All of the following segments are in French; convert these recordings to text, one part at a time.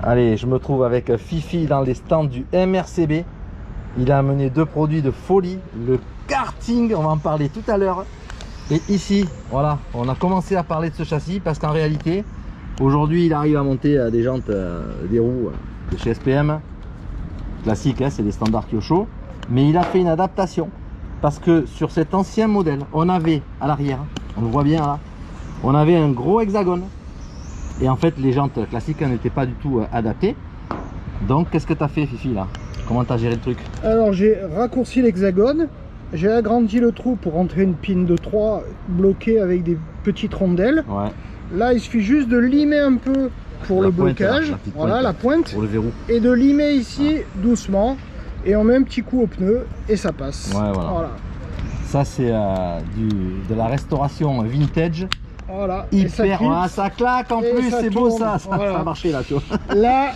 Allez, je me trouve avec Fifi dans les stands du MRCB. Il a amené deux produits de folie, le karting, on va en parler tout à l'heure. Et ici, voilà, on a commencé à parler de ce châssis parce qu'en réalité, aujourd'hui, il arrive à monter des jantes, des roues de chez SPM. Classique, hein, c'est des standards Kyosho. Mais il a fait une adaptation parce que sur cet ancien modèle, on avait à l'arrière, on le voit bien là, on avait un gros hexagone. Et en fait, les jantes classiques n'étaient pas du tout adaptées. Donc, qu'est-ce que tu as fait, Fifi, là? Comment tu as géré le truc? Alors, j'ai raccourci l'hexagone. J'ai agrandi le trou pour rentrer une pine de 3 bloquée avec des petites rondelles. Ouais. Là, il suffit juste de limer un peu pour le blocage. Voilà, la pointe. Pour le verrou. Et de limer ici doucement. Et on met un petit coup au pneu et ça passe. Ouais, voilà. Ça, c'est de la restauration vintage. Voilà. Hyper, ça claque en plus, c'est beau ça, voilà. Ça a marché là, tu vois. Là,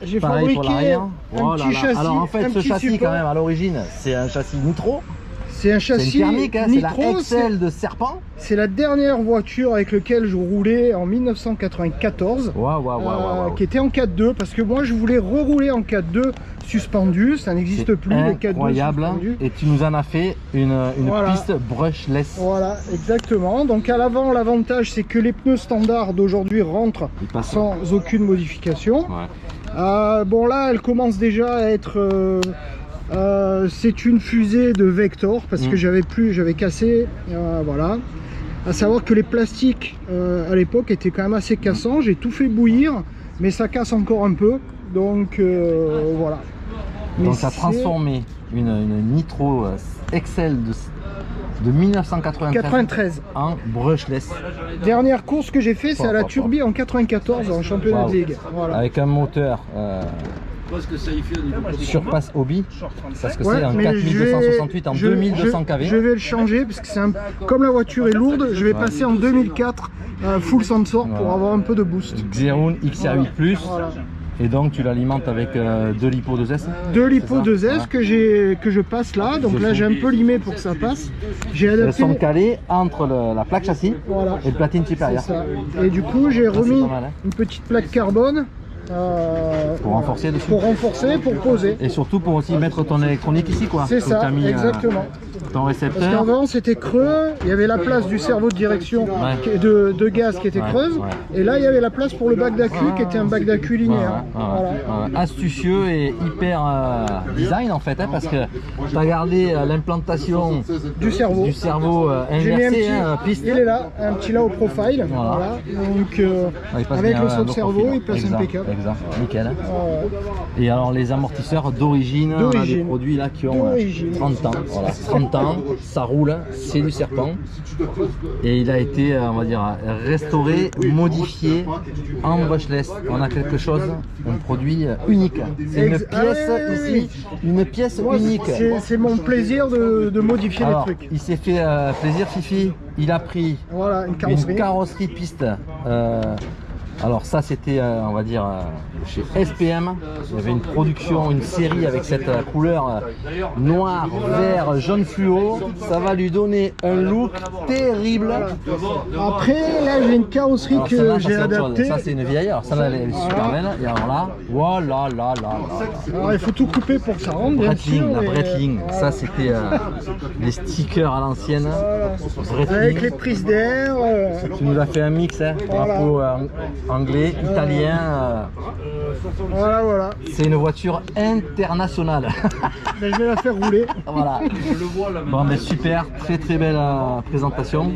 j'ai fabriqué un petit châssis. Alors en fait, ce châssis support. Quand même, à l'origine, c'est un châssis Nitro. C'est un châssis thermique, hein, Nitro, c'est la XL de Serpent. C'est la dernière voiture avec laquelle je roulais en 1994, qui était en 4.2, parce que moi je voulais rerouler en 4.2 suspendu, ça n'existe plus les 4.2 incroyable, et tu nous en as fait une piste brushless. Voilà, exactement. Donc à l'avant, l'avantage c'est que les pneus standards d'aujourd'hui rentrent sans aucune modification. Ouais. Bon là, elle commence déjà à être... c'est une fusée de Vector parce que j'avais cassé, voilà. À savoir que les plastiques à l'époque étaient quand même assez cassants. J'ai tout fait bouillir, mais ça casse encore un peu. Donc voilà. Donc ça a transformé une Nitro XL de 1993 en brushless. Dernière course que j'ai fait, c'est à la Turbie en 94 en championnat de ligue. Voilà. Avec un moteur surpasse hobby parce que c'est un 4268 en 2200 kV. Je vais le changer parce que c'est comme la voiture est lourde, je vais passer en 2004 full sensor pour avoir un peu de boost. Xeroon XR8 Plus. Voilà. Et donc tu l'alimentes avec 2 lipo 2S. 2 lipo 2S que je passe là. Donc là j'ai un peu limé pour que ça passe. J'ai adapté. Elles sont calées entre la plaque châssis et le platine supérieur. Et du coup j'ai remis une petite plaque carbone. Pour renforcer dessus. Pour renforcer, pour poser. Et surtout pour aussi mettre ton électronique ici, quoi. C'est ça, exactement. Ton récepteur. Parce qu'avant c'était creux, il y avait la place du cerveau de direction de gaz qui était creuse. Et là il y avait la place pour le bac d'accu qui était un bac d'accu linéaire. Astucieux et hyper design en fait, hein, parce que tu as gardé l'implantation du cerveau inversé, piste. Il est là, un petit là au profile. Voilà. Donc avec le saut de cerveau, il passe impeccable. Exact, nickel. Et alors les amortisseurs d'origine, on a des produits là qui ont 30 ans. Voilà, 30 ans, ça roule, c'est du Serpent. Et il a été, on va dire, restauré, modifié en brushless. On a quelque chose, un produit unique. C'est une pièce ici, une pièce unique. C'est mon plaisir de modifier les trucs. Il s'est fait plaisir, Fifi. Il a pris une carrosserie piste. Alors ça c'était, on va dire, chez SPM. Il y avait une production, une série avec cette couleur noir, vert, jaune fluo. Ça va lui donner un look terrible. Après là j'ai une carrosserie que j'ai adaptée. Ça c'est une vieille, alors ça là, elle est super belle. Et alors là, voilà, là. Alors il faut tout couper pour que ça rentre. La Breitling, ça c'était les stickers à l'ancienne. Avec les prises d'air. Tu nous as fait un mix, hein, drapeau anglais, italien. Voilà. C'est une voiture internationale. Mais je vais la faire rouler. Voilà. Bon, mais super, très belle présentation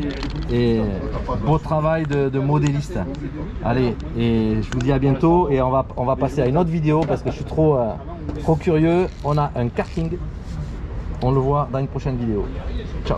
et beau travail de modéliste. Allez, et je vous dis à bientôt et on va passer à une autre vidéo parce que je suis trop curieux. On a un karting, on le voit dans une prochaine vidéo. Ciao.